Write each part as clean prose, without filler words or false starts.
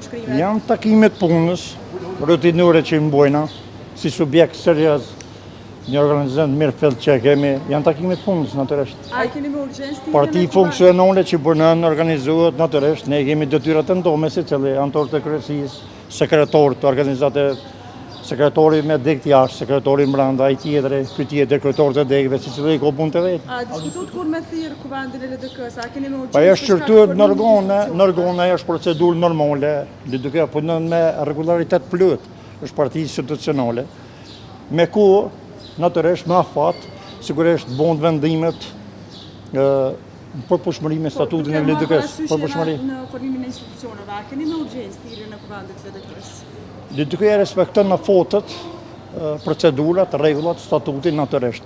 shkrimet? Janë takimet punës, rutinore që më bojna, si subjekt serioz, një organizim mirë fillë që kemi, janë takimet punës, natyrisht. A keni me urgjencë? Parti funksionale që punën, organizohet, natyrisht, ne kemi detyrat të ndome si cili, anëtor të kryesisë, sekretor të organizate, sekretori me dekt jashtë, sekretori mbranda, ai tjetëri, ky tjetër, kryetor të dekëve, si cili ka punë të vetë. A diskutuat kur me thirr kuvendin e LDK-s? A keni me urgjencë? Pa është shërtuet në organe, është procedurë normale, LDK punon me regularitet plot, është parti institucionale. Me ku, natyrisht, me afat, sigurisht bën vendimet për pushmërimin e statutit në LDK-s. Për pushmërimin në formimin e institucioneve, a keni me urgjencë thirrjen e kuvendit të LDK-s? LDK respekton në fotët, procedurat, rregullat, statutin natyrisht.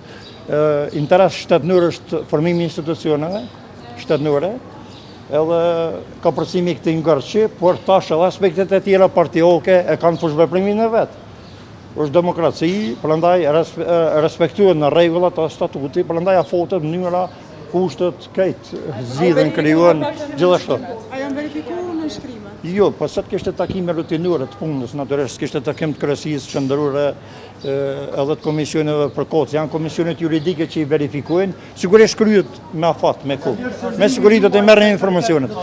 Interes shtetnor është formimi i institucioneve, shtetnore, edhe ka përcimi këtë ngërçi, por tash edhe aspektet e tjera partioke e kanë fushveprimin e vetë. Është demokraci, prandaj respektuhen në rregullat e statutit, prandaj afotët, mënyra, kushtet, këtë zgjidhen, krijohen gjithashtu. A janë verifikuar në shkrime? Jo, po sot kishte takime rutinore të punës, natyrisht kishte takim të kryesisë qendrore edhe të komisioneve për kocë, janë komisionet juridike që i verifikojnë, sigurisht kryet me afat, me kohë. Me siguri do të merren informacionet.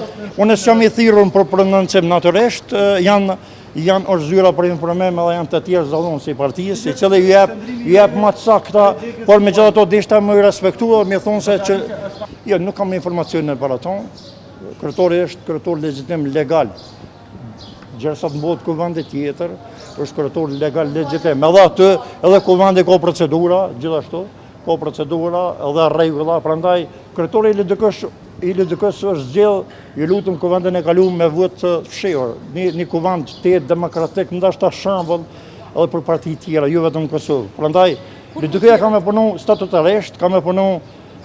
Unë s'jam i thirrur për prononcim natyrisht, janë orzyra për informim edhe janë të tjerë zallonësi i partisë, i cili ju jep më të sakta, por megjithatë dishta më i respektuar, më thonë se që jo, nuk kam informacione për ato. Kryetori është kryetor legjitim legal. Gjersa të mbohet kuvendi tjetër, është kryetor legal legjitim. Edhe aty, edhe kuvendi ka procedura, gjithashtu, ka procedura edhe rregulla, prandaj kryetori i LDK-s është zgjedh, ju lutem kuvendin e kaluar me votë të fshehur. Një kuvend të demokratik, ndoshta shembull edhe për parti tjera, jo vetëm në Kosovë. Prandaj LDK-ja ka me punu statutarisht, ka me punu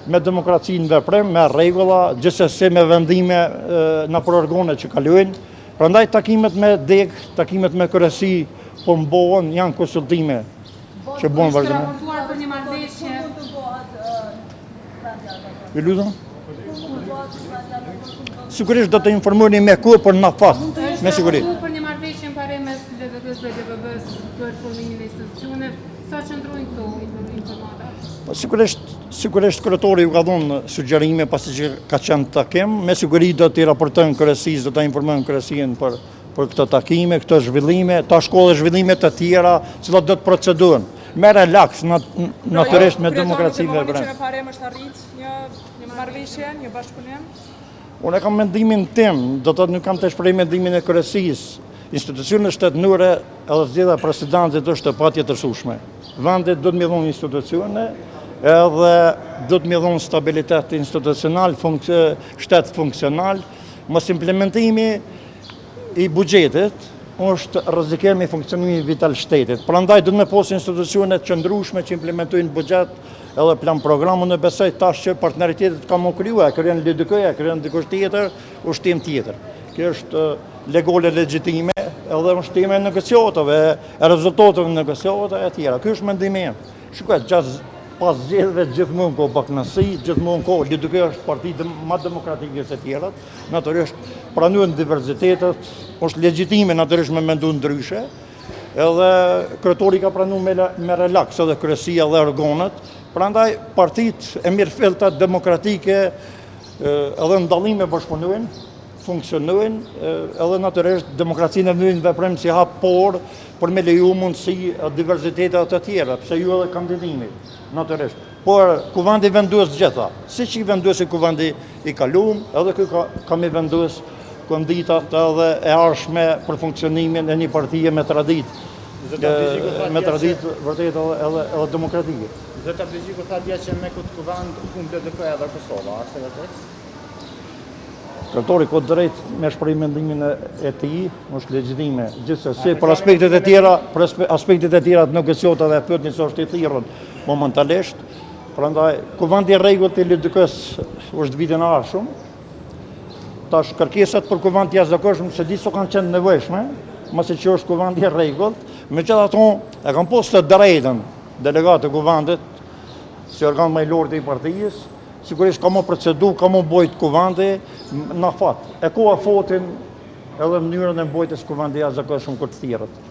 me demokraci në veprim, me rregulla, gjithsesi me vendime në për organe që kalojnë. Prandaj takimet me DEK, takimet me kryesi po mbohen, janë konsultime që bën vazhdimisht. Raportuar për një marrëveshje. Ju lutem? Sigurisht do të informoni me kohë për në fat, me siguri. Për një marrëveshje në pare mes LDK-s dhe DBB-s për formimin e institucioneve, sa qëndrojnë këto informata? Sigurisht kryetori ju ka dhënë sugjerime pasi që ka qenë takim, me siguri do t'i raportojnë kryesisë, do t'a informojnë kryesinë për këto takime, këto zhvillime, ta shkollë zhvillime të tjera, cilat do të procedurën. Me relaks, natyrisht me demokraci me veprim. Që në parem është arrit një marrëveshje, një bashkëpunim? Unë e kam mendimin tim, do të nuk kam të shprej mendimin e kryesisë. Institucionet shtetnore edhe zgjedhja e presidentit është e patjetërsueshme. Vendet do të më dhonë institucione, edhe do të më dhonë stabilitet institucional, shtet funksional, mos implementimi i buxhetit është rrezikim i funksionimit vital shtetit. Prandaj do të më posë institucione të qëndrueshme që implementojnë buxhet edhe plan programun e besoj tash që partneritetet ka më krijuar, krijon LDK-ja, krijon dikush tjetër, ushtim tjetër. Kjo është legale legjitime edhe ushtime negociatave, e rezultateve negociatave e tjera. Ky është mendimi im. Shikoj, pas zgjedhjeve gjithmonë ka baknasi, gjithmonë ka LDK është parti më demokratike se tjerat, natyrisht pranojnë diversitetet, është legjitime natyrisht me mendu ndryshe, edhe kryetori ka pranuar me relaks edhe kryesia dhe organet, prandaj partitë e mirëfillta demokratike edhe ndallime bashkëpunojnë, funksionojnë, edhe natyrisht demokracinë e vënë veprim si hap por me leju mundësi diversitetet të tjera, pse ju edhe kandidimi, natyrisht. Por kuvendi vendos gjitha, siç i vendosi kuvendi i kaluar, edhe ky ka me vendos konditat edhe e ardhshme për funksionimin e një partie me traditë. Me traditë vërtet edhe demokratike. Zeta Bleziku tha dje që me këtë kuvend humbë LDK-ja dhe Kosova, është e vërtetë? Kryetori ka drejt me shpreh mendimin e tij, është legjitime. Gjithsesi për aspektet e tjera të negociatave e pyetni se është i thirrur momentalisht. Prandaj kuvendi i rregullt i LDK-s është vitin e ardhshëm. Tash kërkesat për kuvend të jashtëzakonshëm se di so kanë qenë nevojshme, mos e që është kuvendi i rregullt, megjithatë e kanë postë drejtën delegatë të kuvendit si organ më i lartë i partisë. Sigurisht ka më procedu, ka më bojt kuvandi në fat. E ka fotin edhe mënyrën e mbrojtjes kuvendit jashtëzakonshëm kur të thirrët.